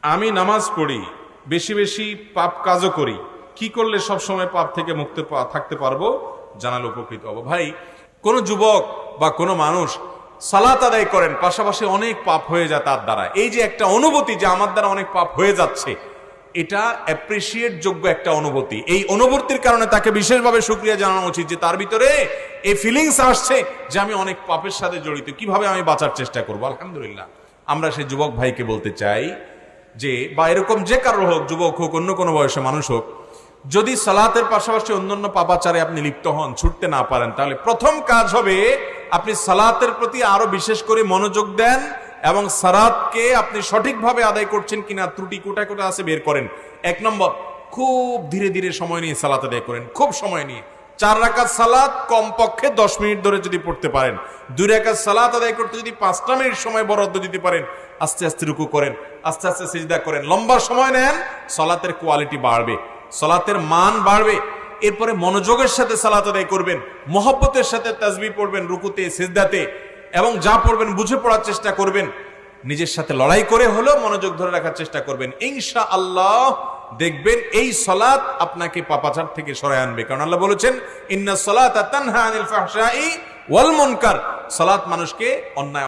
আমি নামাজ পড়ি, বেশি বেশি পাপ কাজও করি, কি করলে সব সময় পাপ থেকে মুক্ত থাকতে পারবো জানালে উপকৃত হব। ভাই, কোন যুবক বা কোনো মানুষ সালাত আদায় করেন, পাশাপাশি অনেক পাপ হয়ে যায় তার দ্বারা, এই যে একটা অনুভূতি যে আমার দ্বারা অনেক পাপ হয়ে যাচ্ছে, এটা অ্যাপ্রিসিয়েট যোগ্য একটা অনুভূতি। এই অনুভূতির কারণে তাকে বিশেষভাবে শুকরিয়া জানানো উচিত যে তার ভিতরে এই ফিলিংস আসছে যে আমি অনেক পাপের সাথে জড়িত, কিভাবে আমি বাঁচার চেষ্টা করবো। আলহামদুলিল্লাহ, আমরা সেই যুবক ভাইকে বলতে চাই যে, বা এরকম যে কারো হোক, যুবক হোক, অন্য কোনো বয়সে মানুষ হোক, যদি সালাতের পাশাপাশি অন্যান্য পাপাচারে আপনি লিপ্ত হন, ছুটতে না পারেন, তাহলে প্রথম কাজ হবে আপনি সালাতের প্রতি আরো বিশেষ করে মনোযোগ দেন এবং সালাতকে আপনি সঠিকভাবে আদায় করছেন কিনা ত্রুটি কোটা কোটা আছে বের করেন। 1 নম্বর, খুব ধীরে ধীরে সময় নিয়ে সালাত আদায় করেন, খুব সময় নিয়ে। 4 রাকাত সালাত কমপক্ষে 10 মিনিট ধরে যদি পড়তে পারেন, 2 রাকাত সালাত আদায় করতে যদি 5টা মিনিট সময় বরাদ্দ দিতে পারেন, আস্তে আস্তে রুকু করেন, আস্তে আস্তে সিজদা করেন, লম্বা সময় নেন, সালাতের কোয়ালিটি বাড়বে, সালাতের মান বাড়বে। এরপরে মনোযোগের সাথে সালাত আদায় করবেন, মহব্বতের সাথে তাসবিহ পড়বেন রুকুতে সিজদাতে, এবং যা পড়বেন বুঝে পড়ার চেষ্টা করবেন, নিজের সাথে লড়াই করে হলেও মনোযোগ ধরে রাখার চেষ্টা করবেন। ইনশাআল্লাহ দেখবেন এই সালাত আপনাকে পাপাচার থেকে সরায় আনবে। কারণ আল্লাহ বলেছেন, ইন্নাস সালাতা তানহা আনিল ফাহশাই ওয়াল মুনকার, সালাত মানুষকে অন্যায়